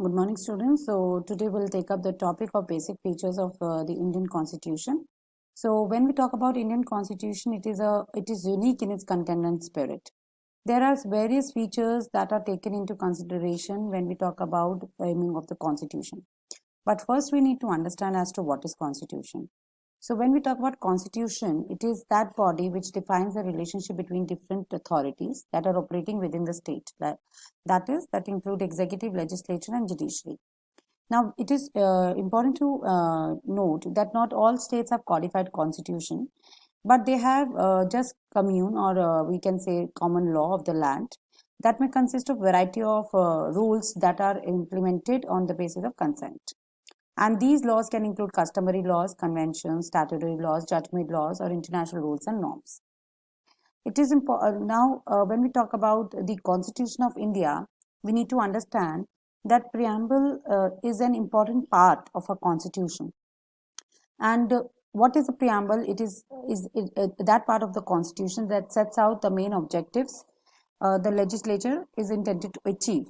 Good morning, students. So today we'll take up the topic of basic features of the Indian Constitution. So when we talk about Indian Constitution, it is unique in its content and spirit. There are various features that are taken into consideration when we talk about framing of the Constitution. But first, we need to understand as to what is Constitution. So when we talk about Constitution, it is that body which defines the relationship between different authorities that are operating within the state. That include executive, legislature, and judiciary. Now, it is important to note that not all states have codified constitution, but they have just commune or we can say common law of the land that may consist of variety of rules that are implemented on the basis of consent. And these laws can include customary laws, conventions, statutory laws, judgment laws, or international rules and norms. It is important now when we talk about the Constitution of India, we need to understand that preamble is an important part of a constitution. And what is a preamble? It is that part of the constitution that sets out the main objectives the legislature is intended to achieve.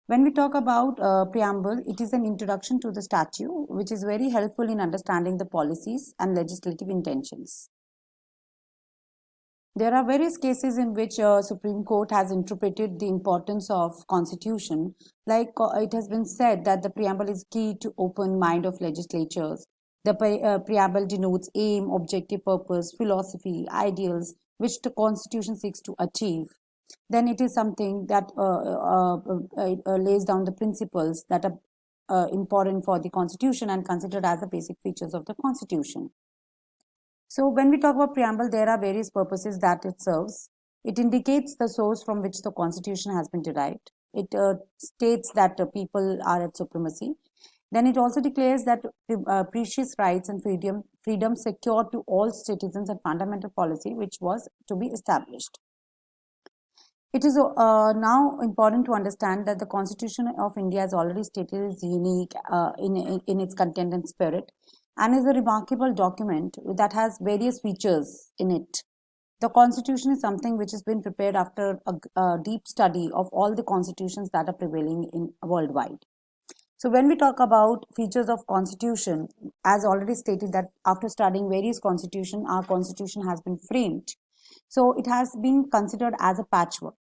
When we talk about preamble, it is an introduction to the statute, which is very helpful in understanding the policies and legislative intentions. There are various cases in which Supreme Court has interpreted the importance of constitution. Like it has been said that the preamble is key to open mind of legislatures. The preamble denotes aim, objective purpose, philosophy, ideals, which the constitution seeks to achieve. Then it is something that lays down the principles that are important for the constitution and considered as the basic features of the constitution. So when we talk about preamble, there are various purposes that it serves. It indicates the source from which the constitution has been derived. It states that people are at supremacy. Then it also declares that precious rights and freedom secured to all citizens and fundamental policy which was to be established. It is now important to understand that the Constitution of India, as already stated, is unique in its content and spirit and is a remarkable document that has various features in it. The Constitution is something which has been prepared after a deep study of all the constitutions that are prevailing in worldwide. So when we talk about features of Constitution, as already stated that after studying various constitutions, our Constitution has been framed. So it has been considered as a patchwork,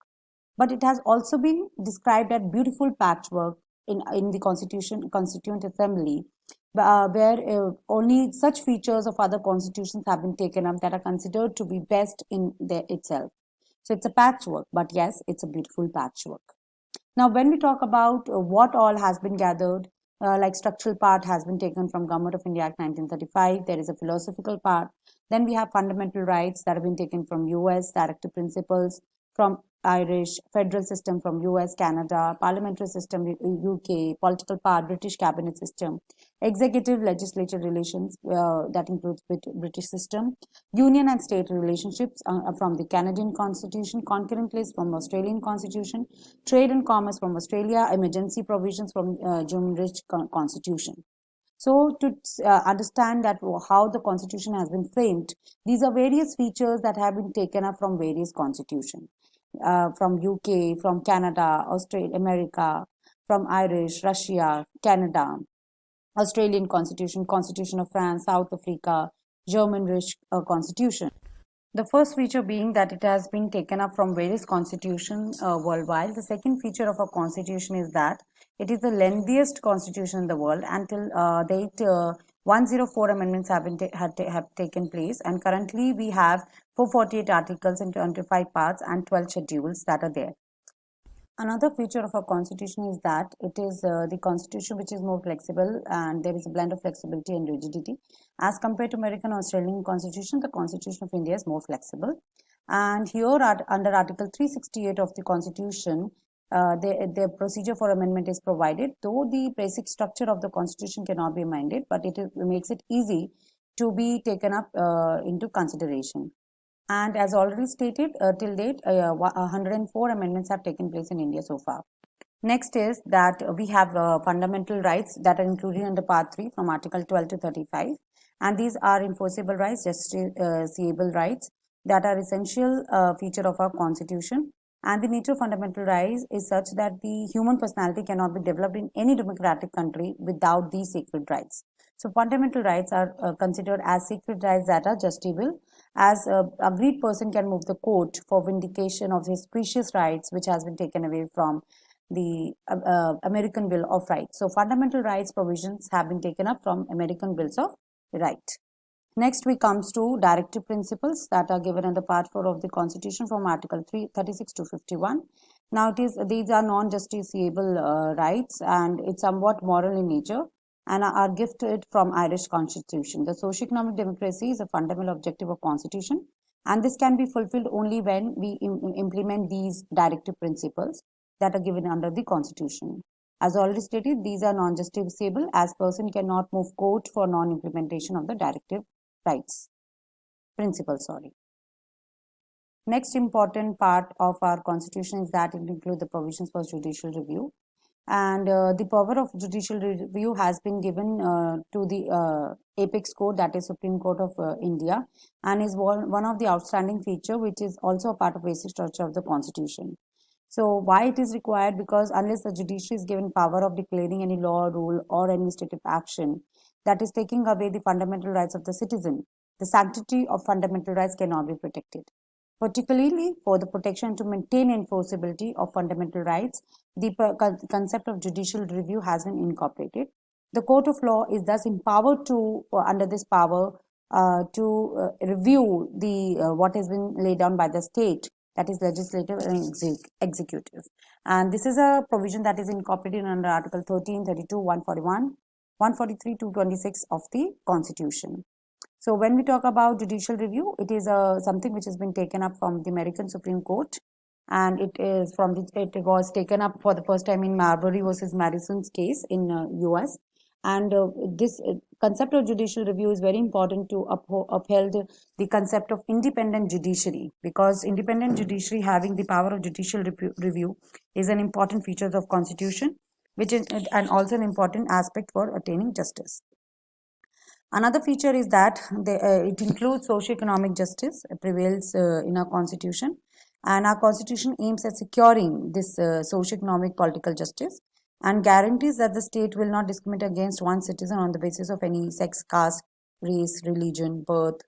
but it has also been described as beautiful patchwork in the Constituent Assembly, where only such features of other constitutions have been taken up that are considered to be best in itself. So it's a patchwork, but yes, it's a beautiful patchwork. Now, when we talk about what all has been gathered, like structural part has been taken from Government of India Act 1935. There is a philosophical part. Then we have fundamental rights that have been taken from US, directive principles from Irish, federal system from US, Canada, parliamentary system UK, political power, British cabinet system, executive legislature relations that includes British system, union and state relationships from the Canadian Constitution, concurrent list from Australian Constitution, trade and commerce from Australia, emergency provisions from German Rich Constitution. So to understand that how the constitution has been framed, these are various features that have been taken up from various constitutions, from UK, from Canada, Australia, America, from Irish, Russia, Canada, Australian Constitution, Constitution of France, South Africa, German Rich Constitution. The first feature being that it has been taken up from various constitutions worldwide. The second feature of a constitution is that it is the lengthiest constitution in the world. Until date, 104 amendments have taken place, and currently we have 448 articles and 25 parts and 12 schedules that are there. Another feature of our constitution is that it is the constitution which is more flexible, and there is a blend of flexibility and rigidity. As compared to American or Australian constitution, the Constitution of India is more flexible. And here under Article 368 of the Constitution, the procedure for amendment is provided, though the basic structure of the Constitution cannot be amended, but it makes it easy to be taken up into consideration. And as already stated, till date, 104 amendments have taken place in India so far. Next is that we have fundamental rights that are included under Part 3 from Article 12 to 35. And these are enforceable rights, justiciable rights that are essential feature of our constitution. And the nature of fundamental rights is such that the human personality cannot be developed in any democratic country without these sacred rights. So fundamental rights are considered as sacred rights that are justiciable, as a agreed person can move the court for vindication of his precious rights which has been taken away from the American Bill of Rights. So fundamental rights provisions have been taken up from American Bills of Rights. Next, we comes to directive principles that are given under Part 4 of the Constitution from Article 36 to 51. Now, these are non-justiciable rights, and it's somewhat moral in nature and are gifted from Irish Constitution. The socio-economic democracy is a fundamental objective of Constitution, and this can be fulfilled only when we implement these directive principles that are given under the Constitution. As already stated, these are non-justiciable as person cannot move court for non-implementation of the directive rights principle. Next important part of our constitution is that it includes the provisions for judicial review, and the power of judicial review has been given to the apex court, that is Supreme Court of India, and is one of the outstanding feature which is also a part of basic structure of the constitution. So why it is required? Because unless the judiciary is given power of declaring any law, rule, or administrative action that is taking away the fundamental rights of the citizen, the sanctity of fundamental rights cannot be protected. Particularly for the protection to maintain enforceability of fundamental rights, the concept of judicial review has been incorporated. The court of law is thus empowered to, under this power, to review the what has been laid down by the state, that is legislative and executive. And this is a provision that is incorporated under Article 13, 32, 141, 143 to 26 of the Constitution. So when we talk about judicial review, it is something which has been taken up from the American Supreme Court, and it was taken up for the first time in Marbury versus Madison's case in US. And this concept of judicial review is very important to uphold the concept of independent judiciary, because independent judiciary having the power of judicial review is an important feature of Constitution, which is and also an important aspect for attaining justice. Another feature is that it includes socio-economic justice prevails in our constitution, and our constitution aims at securing this socio-economic political justice and guarantees that the state will not discriminate against one citizen on the basis of any sex, caste, race, religion, birth,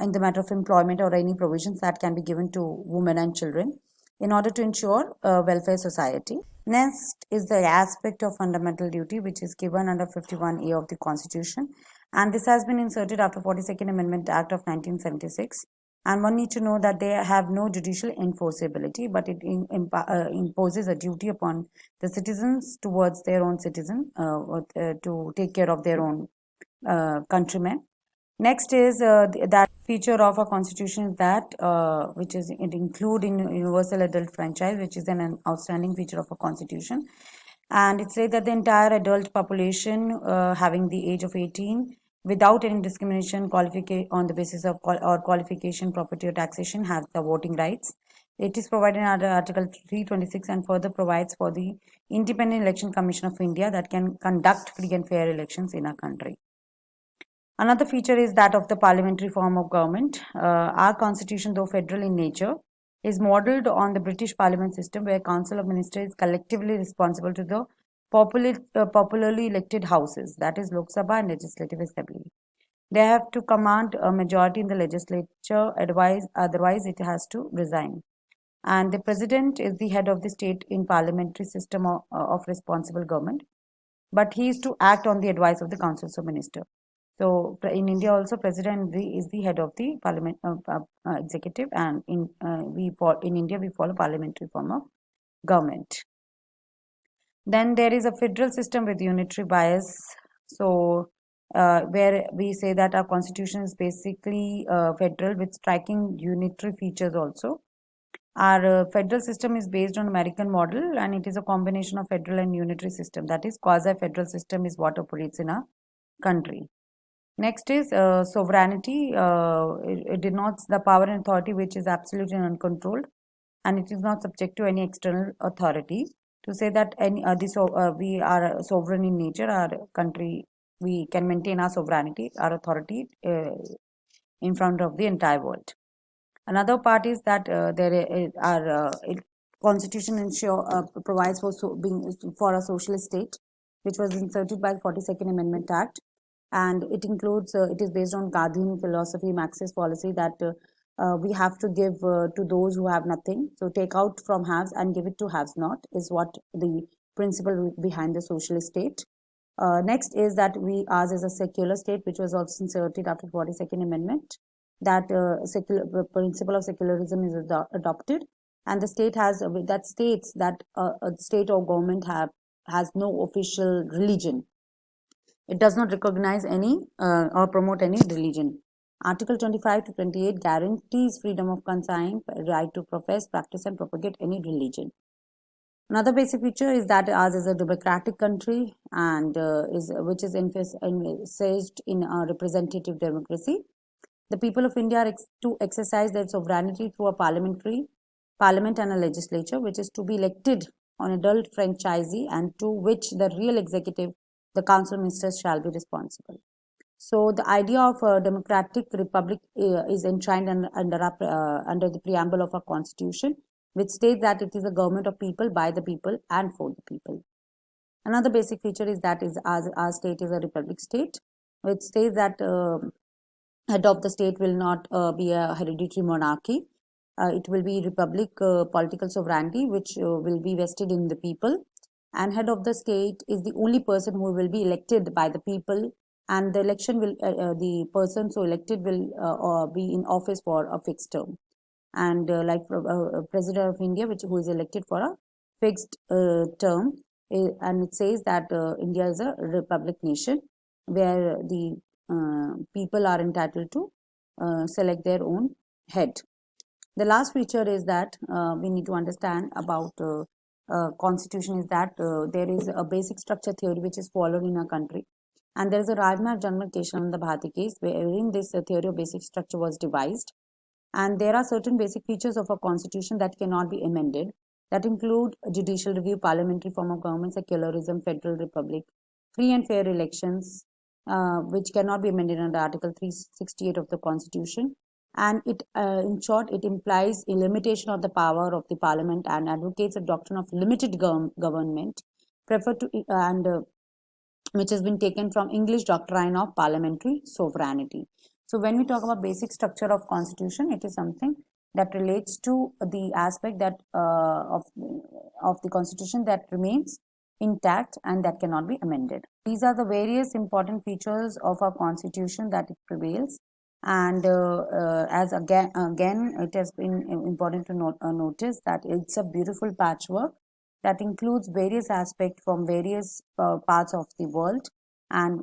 in the matter of employment or any provisions that can be given to women and children in order to ensure welfare society. Next is the aspect of fundamental duty, which is given under 51A of the Constitution, and this has been inserted after 42nd Amendment Act of 1976. And one needs to know that they have no judicial enforceability, but it imposes a duty upon the citizens towards their own citizen to take care of their own countrymen. Next is that feature of a constitution is that which is it include in universal adult franchise, which is an outstanding feature of a constitution, and it says that the entire adult population having the age of 18 without any discrimination on the basis of or qualification, property or taxation has the voting rights. It is provided under Article 326 and further provides for the Independent Election Commission of India that can conduct free and fair elections in our country. Another feature is that of the parliamentary form of government. Our constitution, though federal in nature, is modeled on the British Parliament system, where Council of Ministers is collectively responsible to the popularly elected houses, that is Lok Sabha and Legislative Assembly. They have to command a majority in the legislature, otherwise it has to resign. And the president is the head of the state in parliamentary system of responsible government, but he is to act on the advice of the Council of Ministers. So in India also, president is the head of the parliament executive, and in India we follow parliamentary form of government. Then there is a federal system with unitary bias. So where we say that our constitution is basically federal with striking unitary features also. Our federal system is based on American model, and it is a combination of federal and unitary system. That is, quasi-federal system is what operates in our country. Next is sovereignty. It denotes the power and authority which is absolute and uncontrolled, and it is not subject to any external authority. To say that we are sovereign in nature, our country, we can maintain our sovereignty, our authority in front of the entire world. Another part is that constitution provides for a socialist state, which was inserted by the 42nd Amendment Act, and it includes it is based on Gandhian philosophy, Marxist policy that we have to give to those who have nothing. So take out from haves and give it to haves not is what the principle behind the socialist state. Next is that ours is a secular state, which was also inserted after 42nd Amendment. That the principle of secularism is adopted, and the state has that states that a state or government has no official religion. It does not recognize any or promote any religion. Article 25 to 28 guarantees freedom of conscience, right to profess, practice, and propagate any religion. Another basic feature is that ours is a democratic country and which is envisaged in a representative democracy. The people of India are to exercise their sovereignty through a parliament and a legislature, which is to be elected on adult franchisee and to which the real executive, the council ministers, shall be responsible. So the idea of a democratic republic is enshrined under the preamble of our constitution, which states that it is a government of people, by the people, and for the people. Another basic feature is that our state is a republic state, which states that head of the state will not be a hereditary monarchy. It will be republic political sovereignty, which will be vested in the people. And head of the state is the only person who will be elected by the people, and the election will the person so elected will be in office for a fixed term. And like President of India, who is elected for a fixed term, and it says that India is a republic nation where the people are entitled to select their own head. The last feature is that we need to understand about constitution is that there is a basic structure theory which is followed in our country, and there is a Rajma Janmal Keshananda Bharati case wherein this theory of basic structure was devised, and there are certain basic features of a constitution that cannot be amended, that include judicial review, parliamentary form of government, secularism, federal republic, free and fair elections, which cannot be amended under Article 368 of the Constitution. And it, in short, it implies a limitation of the power of the Parliament and advocates a doctrine of limited government, preferred to and which has been taken from English doctrine of parliamentary sovereignty. So when we talk about basic structure of constitution, it is something that relates to the aspect that of the constitution that remains intact and that cannot be amended. These are the various important features of our constitution that it prevails. And as again, it has been important to notice that it's a beautiful patchwork that includes various aspects from various parts of the world, and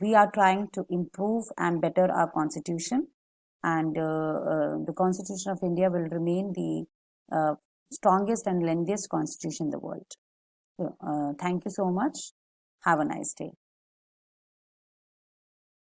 we are trying to improve and better our constitution, and the Constitution of India will remain the strongest and lengthiest constitution in the world. Thank you so much. Have a nice day.